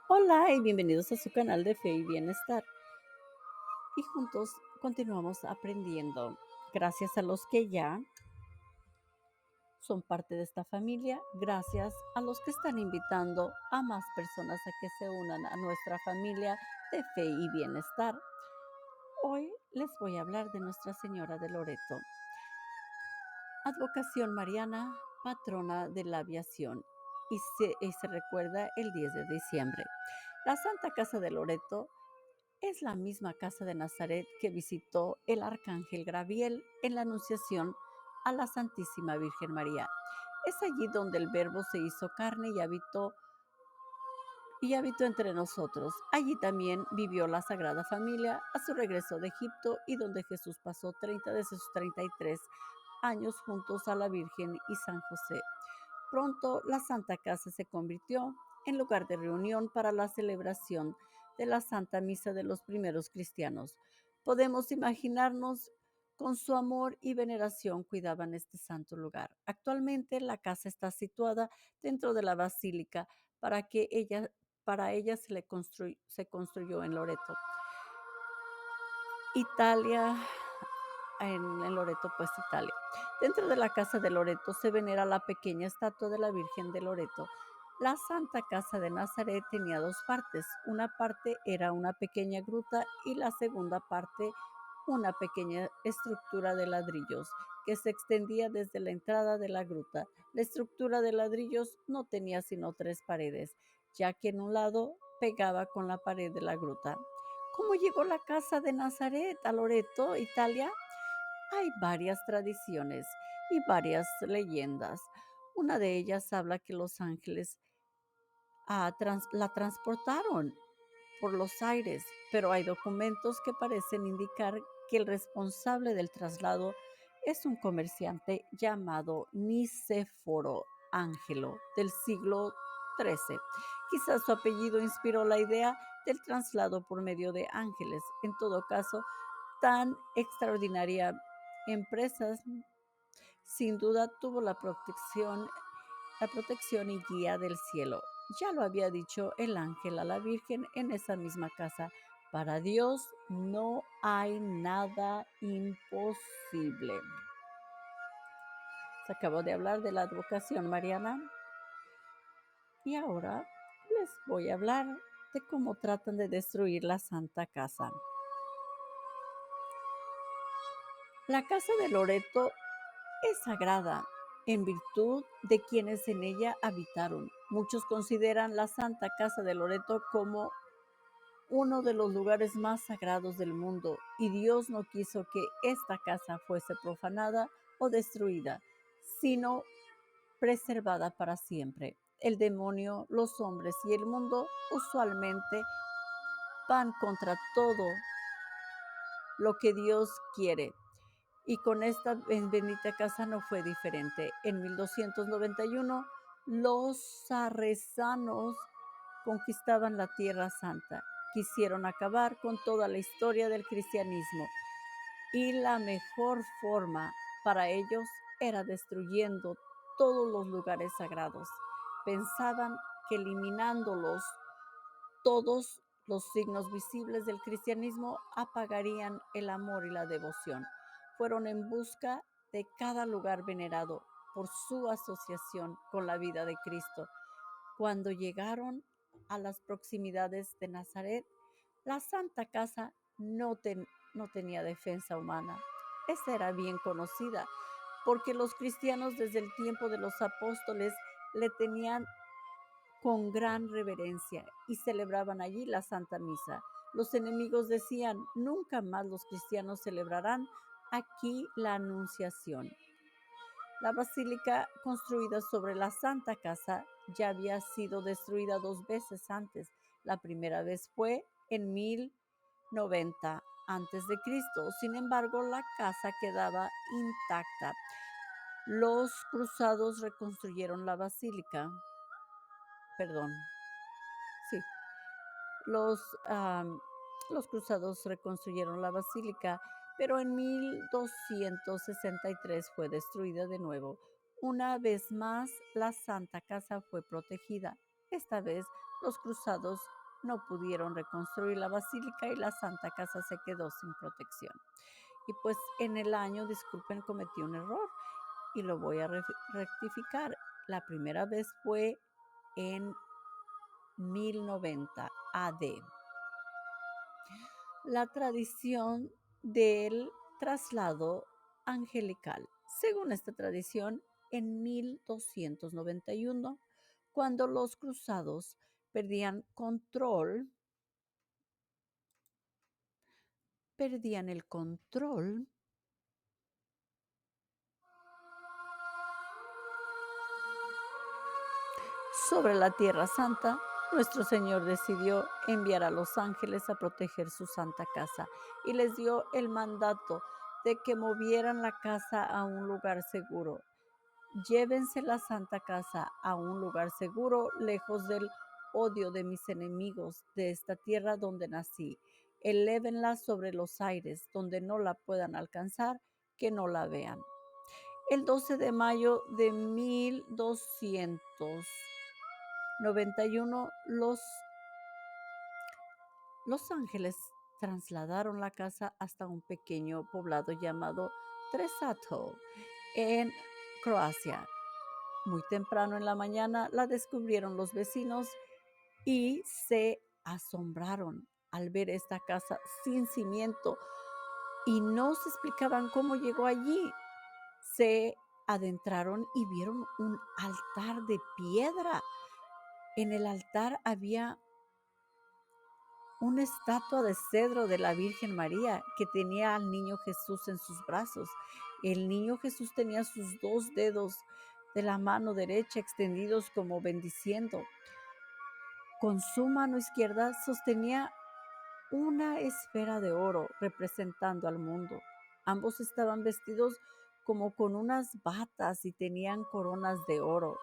Hola y bienvenidos a su canal de Fe y Bienestar. Y juntos continuamos aprendiendo. Gracias a los que ya son parte de esta familia, gracias a los que están invitando a más personas a que se unan a nuestra familia de Fe y Bienestar. Hoy les voy a hablar de Nuestra Señora de Loreto, advocación mariana, patrona de la aviación, y se recuerda el 10 de diciembre. La Santa Casa de Loreto es la misma casa de Nazaret que visitó el arcángel Gabriel en la Anunciación a la Santísima Virgen María. Es allí donde el Verbo se hizo carne y habitó entre nosotros. Allí también vivió la Sagrada Familia a su regreso de Egipto y donde Jesús pasó 30 de sus 33 años juntos a la Virgen y San José. Pronto la Santa Casa se convirtió en lugar de reunión para la celebración de la Santa Misa de los primeros cristianos. Podemos imaginarnos con su amor y veneración cuidaban este santo lugar. Actualmente la casa está situada dentro de la basílica para ella se construyó en Loreto, Italia, en Loreto, pues Italia. Dentro de la casa de Loreto se venera la pequeña estatua de la Virgen de Loreto. La Santa Casa de Nazaret tenía dos partes. Una parte era una pequeña gruta y la segunda parte una pequeña estructura de ladrillos que se extendía desde la entrada de la gruta. La estructura de ladrillos no tenía sino tres paredes, ya que en un lado pegaba con la pared de la gruta. ¿Cómo llegó la casa de Nazaret a Loreto, Italia? Hay varias tradiciones y varias leyendas. Una de ellas habla que los ángeles la transportaron por los aires, pero hay documentos que parecen indicar que el responsable del traslado es un comerciante llamado Nicéforo Ángelo del siglo XIII. Quizás su apellido inspiró la idea del traslado por medio de ángeles. En todo caso, tan extraordinaria empresa sin duda tuvo la protección y guía del cielo. Ya lo había dicho el ángel a la Virgen en esa misma casa. Para Dios no hay nada imposible. Se acabó de hablar de la advocación mariana y ahora les voy a hablar de cómo tratan de destruir la Santa Casa. La Casa de Loreto es sagrada en virtud de quienes en ella habitaron. Muchos consideran la Santa Casa de Loreto como uno de los lugares más sagrados del mundo, y Dios no quiso que esta casa fuese profanada o destruida, sino preservada para siempre. El demonio, los hombres y el mundo usualmente van contra todo lo que Dios quiere. Y con esta bendita casa no fue diferente. En 1291, los sarracenos conquistaban la Tierra Santa. Quisieron acabar con toda la historia del cristianismo y la mejor forma para ellos era destruyendo todos los lugares sagrados. Pensaban que eliminándolos todos los signos visibles del cristianismo apagarían el amor y la devoción. Fueron en busca de cada lugar venerado por su asociación con la vida de Cristo. Cuando llegaron a las proximidades de Nazaret, la Santa Casa no tenía defensa humana. Esta era bien conocida porque los cristianos desde el tiempo de los apóstoles le tenían con gran reverencia y celebraban allí la Santa Misa. Los enemigos decían, nunca más los cristianos celebrarán aquí la Anunciación. La basílica construida sobre la Santa Casa ya había sido destruida dos veces antes. La primera vez fue en 1090 antes de Cristo. Sin embargo, la casa quedaba intacta. Los cruzados reconstruyeron la basílica. Perdón, sí, Los, los cruzados reconstruyeron la basílica, pero en 1263 fue destruida de nuevo. Una vez más, la Santa Casa fue protegida. Esta vez, los cruzados no pudieron reconstruir la basílica y la Santa Casa se quedó sin protección. Y pues en el año, disculpen, cometí un error y lo voy a rectificar. La primera vez fue en 1090 AD. La tradición del traslado angelical. Según esta tradición, en 1291, cuando los cruzados perdían el control sobre la Tierra Santa, nuestro Señor decidió enviar a los ángeles a proteger su santa casa y les dio el mandato de que movieran la casa a un lugar seguro. Llévense la santa casa a un lugar seguro, lejos del odio de mis enemigos, de esta tierra donde nací. Elévenla sobre los aires, donde no la puedan alcanzar, que no la vean. El 12 de mayo de 1291, los ángeles trasladaron la casa hasta un pequeño poblado llamado Tresato, en Croacia. Muy temprano en la mañana la descubrieron los vecinos y se asombraron al ver esta casa sin cimiento y no se explicaban cómo llegó allí. Se adentraron y vieron un altar de piedra. En el altar había una estatua de cedro de la Virgen María que tenía al niño Jesús en sus brazos. El niño Jesús tenía sus dos dedos de la mano derecha extendidos como bendiciendo. Con su mano izquierda sostenía una esfera de oro representando al mundo. Ambos estaban vestidos como con unas batas y tenían coronas de oro.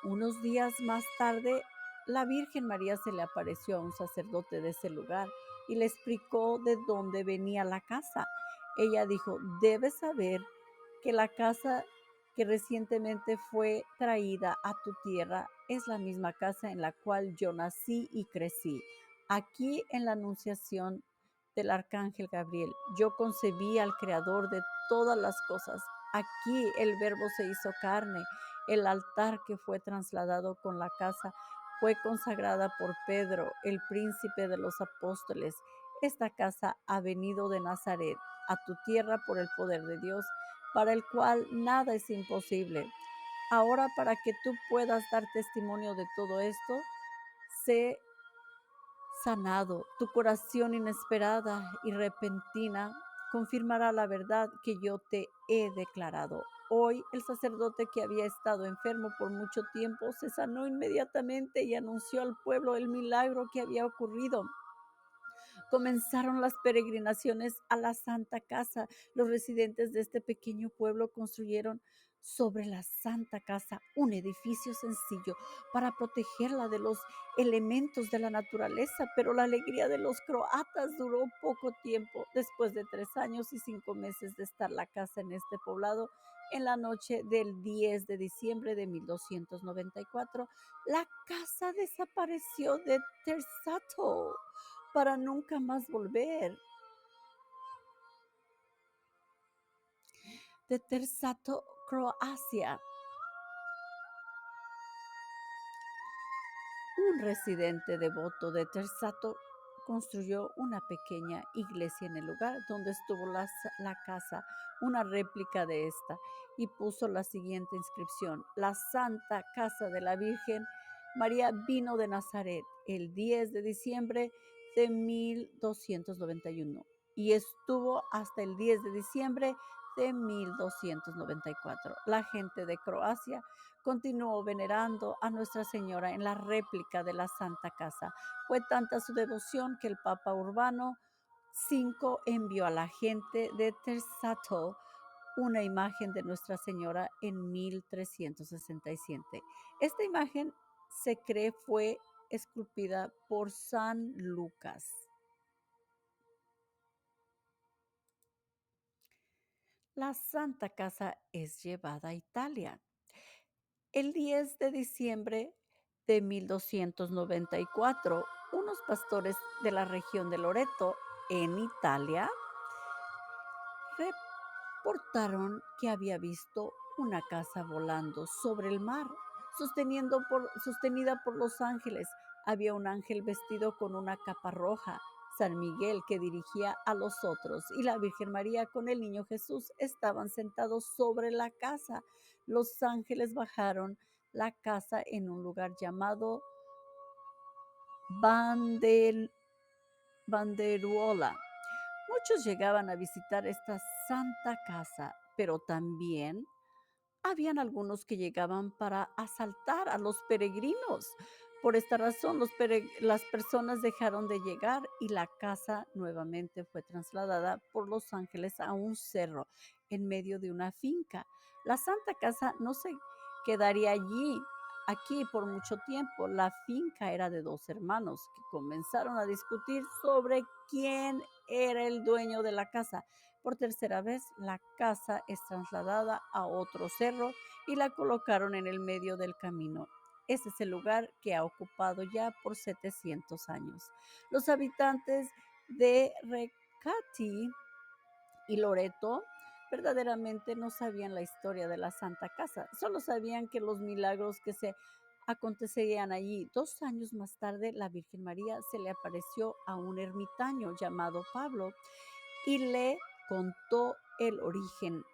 Unos días más tarde, la Virgen María se le apareció a un sacerdote de ese lugar y le explicó de dónde venía la casa. Ella dijo, debes saber que la casa que recientemente fue traída a tu tierra es la misma casa en la cual yo nací y crecí. Aquí en la Anunciación del Arcángel Gabriel, yo concebí al Creador de todas las cosas. Aquí el Verbo se hizo carne. El altar que fue trasladado con la casa fue consagrada por Pedro, el príncipe de los apóstoles. Esta casa ha venido de Nazaret a tu tierra por el poder de Dios, para el cual nada es imposible. Ahora, para que tú puedas dar testimonio de todo esto, sé sanado. Tu curación inesperada y repentina confirmará la verdad que yo te he declarado. Hoy el sacerdote que había estado enfermo por mucho tiempo se sanó inmediatamente y anunció al pueblo el milagro que había ocurrido. Comenzaron las peregrinaciones a la Santa Casa. Los residentes de este pequeño pueblo construyeron sobre la Santa Casa un edificio sencillo para protegerla de los elementos de la naturaleza, pero la alegría de los croatas duró poco tiempo. Después de 3 años y 5 meses de estar la casa en este poblado, en la noche del 10 de diciembre de 1294, la casa desapareció de Tersato para nunca más volver. De Tersato, Croacia. Un residente devoto de Tersato construyó una pequeña iglesia en el lugar donde estuvo la casa, una réplica de esta, y puso la siguiente inscripción: la Santa Casa de la Virgen María vino de Nazaret el 10 de diciembre de 1291 y estuvo hasta el 10 de diciembre de 1294. La gente de Croacia continuó venerando a Nuestra Señora en la réplica de la Santa Casa. Fue tanta su devoción que el Papa Urbano V envió a la gente de Tersato una imagen de Nuestra Señora en 1367. Esta imagen se cree fue esculpida por San Lucas. La Santa Casa es llevada a Italia. El 10 de diciembre de 1294, unos pastores de la región de Loreto, en Italia, reportaron que había visto una casa volando sobre el mar, sostenida por los ángeles. Había un ángel vestido con una capa roja, San Miguel, que dirigía a los otros, y la Virgen María con el niño Jesús estaban sentados sobre la casa. Los ángeles bajaron la casa en un lugar llamado Bandel- Banderuola. Muchos llegaban a visitar esta santa casa, pero también habían algunos que llegaban para asaltar a los peregrinos. Por esta razón, las personas dejaron de llegar y la casa nuevamente fue trasladada por los ángeles a un cerro en medio de una finca. La Santa Casa no se quedaría aquí por mucho tiempo. La finca era de dos hermanos que comenzaron a discutir sobre quién era el dueño de la casa. Por tercera vez, la casa es trasladada a otro cerro y la colocaron en el medio del camino. Ese es el lugar que ha ocupado ya por 700 años. Los habitantes de Recati y Loreto verdaderamente no sabían la historia de la Santa Casa, solo sabían que los milagros que se acontecerían allí. 2 años más tarde, la Virgen María se le apareció a un ermitaño llamado Pablo y le contó el origen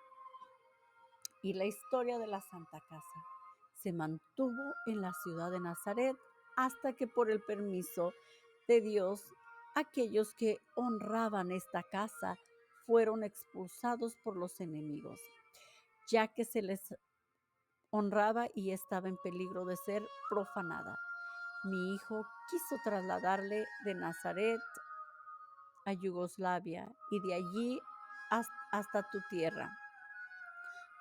y la historia de la Santa Casa. Se mantuvo en la ciudad de Nazaret hasta que por el permiso de Dios, aquellos que honraban esta casa fueron expulsados por los enemigos, ya que se les honraba y estaba en peligro de ser profanada. Mi hijo quiso trasladarle de Nazaret a Yugoslavia y de allí hasta tu tierra.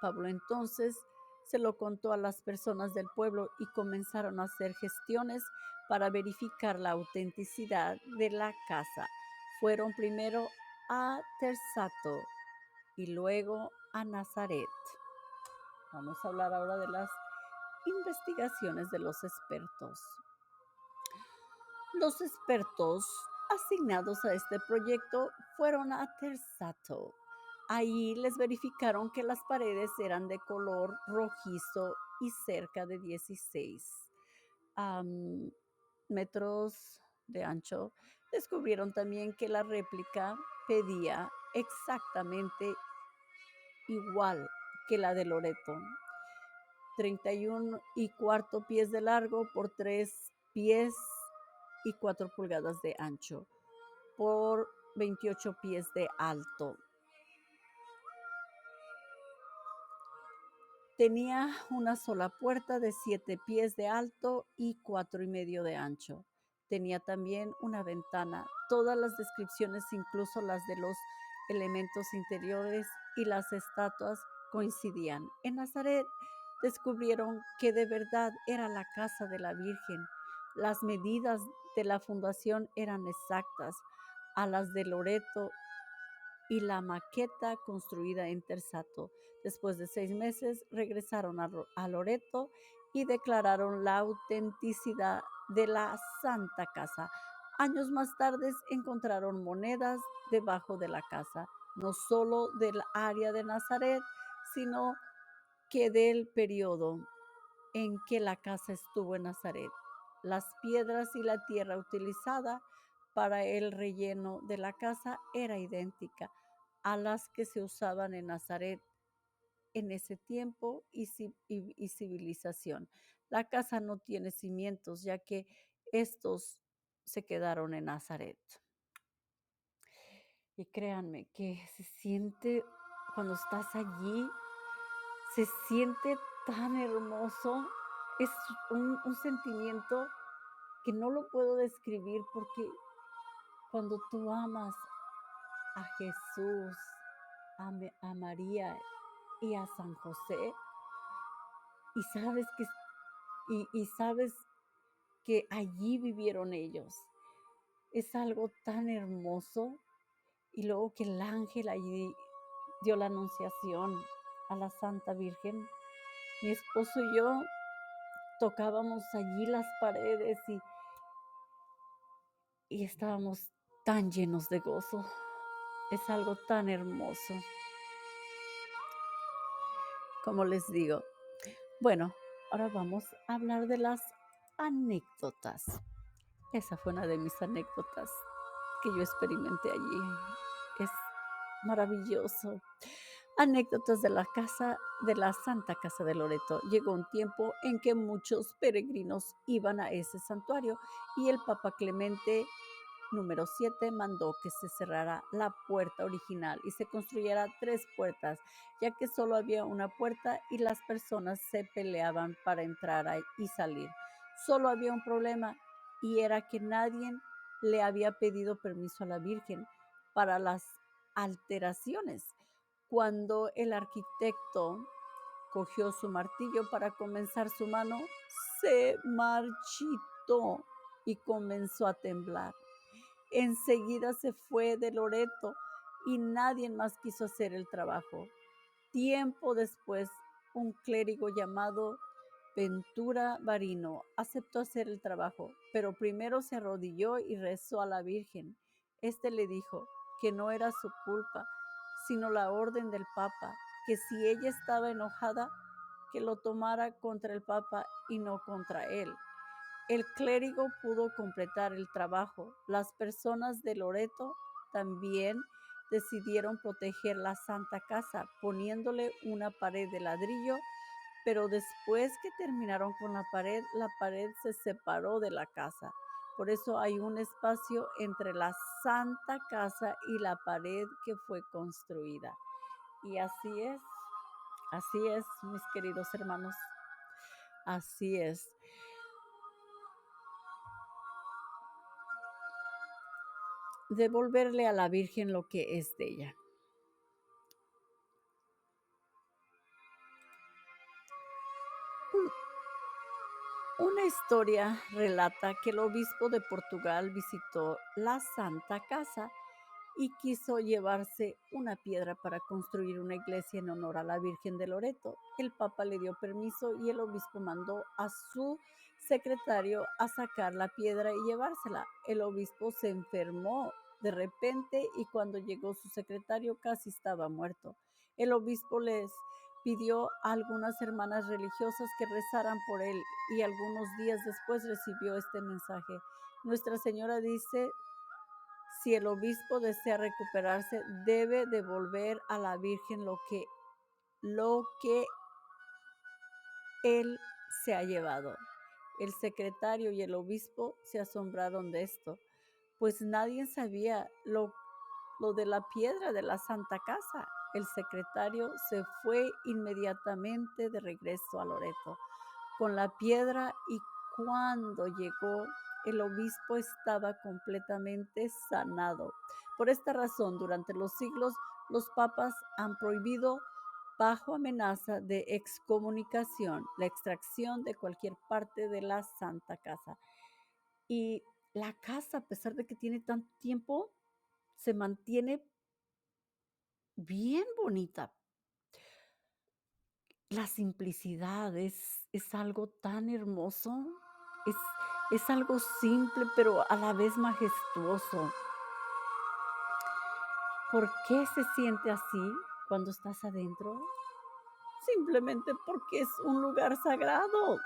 Pablo entonces se lo contó a las personas del pueblo y comenzaron a hacer gestiones para verificar la autenticidad de la casa. Fueron primero a Terzato y luego a Nazaret. Vamos a hablar ahora de las investigaciones de los expertos. Los expertos asignados a este proyecto fueron a Terzato. Ahí les verificaron que las paredes eran de color rojizo y cerca de 16 metros de ancho. Descubrieron también que la réplica pedía exactamente igual que la de Loreto. 31 y cuarto pies de largo por 3 pies y 4 pulgadas de ancho por 28 pies de alto. Tenía una sola puerta de 7 pies de alto y 4 y medio de ancho. Tenía también una ventana. Todas las descripciones, incluso las de los elementos interiores y las estatuas, coincidían. En Nazaret descubrieron que de verdad era la casa de la Virgen. Las medidas de la fundación eran exactas a las de Loreto y la maqueta construida en Terzato. Después de 6 meses regresaron a Loreto y declararon la autenticidad de la Santa Casa. Años más tarde encontraron monedas debajo de la casa, no solo del área de Nazaret, sino que del periodo en que la casa estuvo en Nazaret. Las piedras y la tierra utilizada para el relleno de la casa era idéntica a las que se usaban en Nazaret en ese tiempo y civilización. La casa no tiene cimientos, ya que estos se quedaron en Nazaret. Y créanme que se siente, cuando estás allí, se siente tan hermoso. Es un sentimiento que no lo puedo describir, porque cuando tú amas a Jesús, a María y a San José, y sabes que allí vivieron ellos, es algo tan hermoso. Y luego que el ángel allí dio la anunciación a la Santa Virgen, mi esposo y yo tocábamos allí las paredes y estábamos tan llenos de gozo. Es algo tan hermoso, como les digo. Bueno, ahora vamos a hablar de las anécdotas. Esa fue una de mis anécdotas que yo experimenté allí. Es maravilloso. Anécdotas de la casa de la Santa Casa de Loreto. Llegó un tiempo en que muchos peregrinos iban a ese santuario y el Papa Clemente número 7 mandó que se cerrara la puerta original y se construyera 3 puertas, ya que solo había una puerta y las personas se peleaban para entrar y salir. Solo había un problema y era que nadie le había pedido permiso a la Virgen para las alteraciones. Cuando el arquitecto cogió su martillo para comenzar su mano, se marchitó y comenzó a temblar. Enseguida se fue de Loreto y nadie más quiso hacer el trabajo. Tiempo después, un clérigo llamado Ventura Barino aceptó hacer el trabajo, pero primero se arrodilló y rezó a la Virgen. Este le dijo que no era su culpa, sino la orden del Papa, que si ella estaba enojada, que lo tomara contra el Papa y no contra él. El clérigo pudo completar el trabajo. Las personas de Loreto también decidieron proteger la Santa Casa poniéndole una pared de ladrillo, pero después que terminaron con la pared se separó de la casa. Por eso hay un espacio entre la Santa Casa y la pared que fue construida. Y así es, mis queridos hermanos, así es. Devolverle a la Virgen lo que es de ella. Una historia relata que el obispo de Portugal visitó la Santa Casa y quiso llevarse una piedra para construir una iglesia en honor a la Virgen de Loreto. El Papa le dio permiso y el obispo mandó a su secretario a sacar la piedra y llevársela. El obispo se enfermó de repente y cuando llegó su secretario casi estaba muerto. El obispo les pidió a algunas hermanas religiosas que rezaran por él y algunos días después recibió este mensaje. Nuestra Señora dice, si el obispo desea recuperarse, debe devolver a la Virgen lo que él se ha llevado. El secretario y el obispo se asombraron de esto, pues nadie sabía lo de la piedra de la Santa Casa. El secretario se fue inmediatamente de regreso a Loreto con la piedra y cuando llegó, el obispo estaba completamente sanado. Por esta razón, durante los siglos, los papas han prohibido bajo amenaza de excomunicación la extracción de cualquier parte de la Santa Casa. Y la casa, a pesar de que tiene tanto tiempo, se mantiene bien bonita. La simplicidad es algo tan hermoso, es, es algo simple, pero a la vez majestuoso. ¿Por qué se siente así cuando estás adentro? Simplemente porque es un lugar sagrado.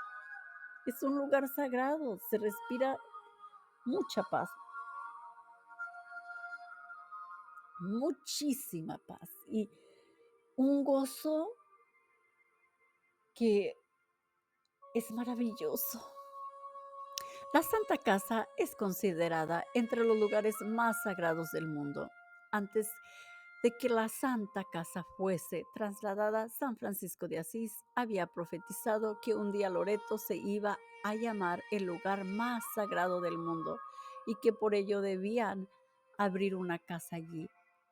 Es un lugar sagrado. Se respira mucha paz, muchísima paz y un gozo que es maravilloso. La Santa Casa es considerada entre los lugares más sagrados del mundo. Antes de que la Santa Casa fuese trasladada, San Francisco de Asís había profetizado que un día Loreto se iba a llamar el lugar más sagrado del mundo y que por ello debían abrir una casa allí.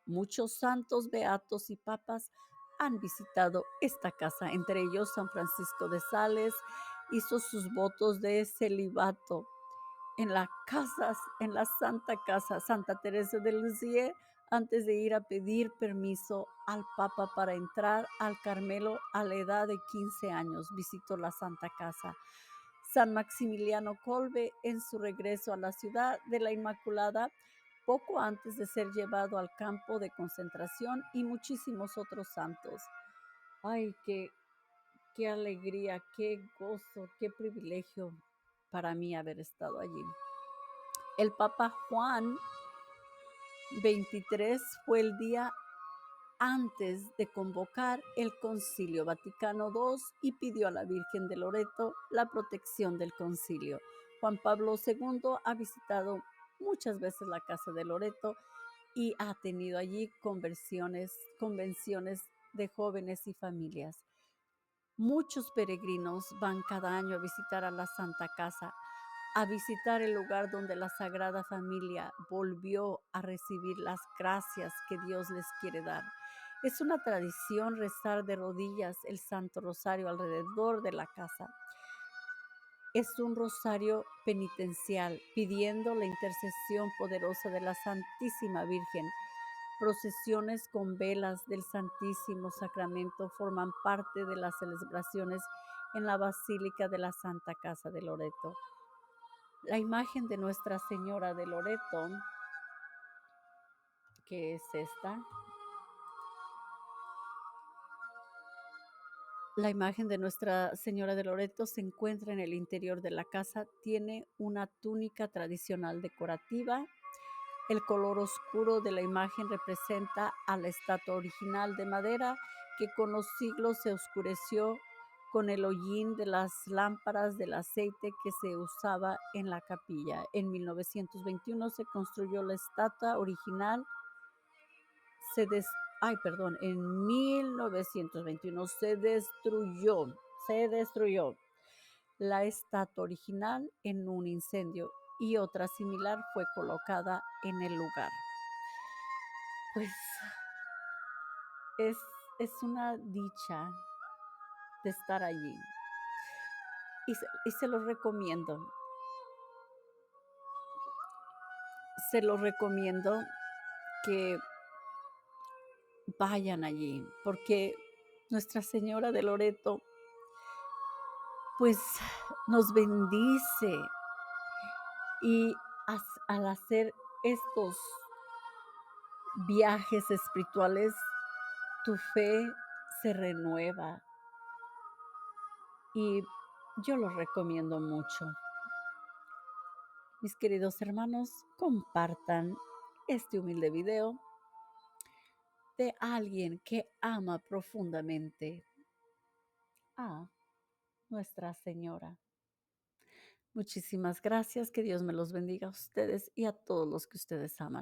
Muchos santos, beatos y papas han visitado esta casa, entre ellos San Francisco de Sales hizo sus votos de celibato en la Santa Casa Santa Teresa de Lisieux antes de ir a pedir permiso al Papa para entrar al Carmelo a la edad de 15 años. Visitó la Santa Casa. San Maximiliano Kolbe en su regreso a la ciudad de la Inmaculada poco antes de ser llevado al campo de concentración y muchísimos otros santos. Ay, qué alegría, qué gozo, qué privilegio para mí haber estado allí. El Papa Juan 23 fue el día antes de convocar el Concilio Vaticano II y pidió a la Virgen de Loreto la protección del concilio. Juan Pablo II ha visitado muchas veces la casa de Loreto y ha tenido allí convenciones de jóvenes y familias. Muchos peregrinos van cada año a visitar a la Santa Casa, a visitar el lugar donde la Sagrada Familia volvió a recibir las gracias que Dios les quiere dar. Es una tradición rezar de rodillas el Santo Rosario alrededor de la casa. Es un rosario penitencial pidiendo la intercesión poderosa de la Santísima Virgen. Procesiones con velas del Santísimo Sacramento forman parte de las celebraciones en la Basílica de la Santa Casa de Loreto. La imagen de Nuestra Señora de Loreto, que es esta, la imagen de Nuestra Señora de Loreto se encuentra en el interior de la casa, tiene una túnica tradicional decorativa. El color oscuro de la imagen representa a la estatua original de madera que con los siglos se oscureció con el hollín de las lámparas del aceite que se usaba en la capilla. En 1921 se construyó la estatua original. En 1921 se destruyó la estatua original en un incendio y otra similar fue colocada en el lugar. Pues es una dicha de estar allí y se los recomiendo. Se los recomiendo que vayan allí porque Nuestra Señora de Loreto pues nos bendice y al hacer estos viajes espirituales tu fe se renueva y yo los recomiendo mucho. Mis queridos hermanos, compartan este humilde video de alguien que ama profundamente a Nuestra Señora. Muchísimas gracias, que Dios me los bendiga a ustedes y a todos los que ustedes aman.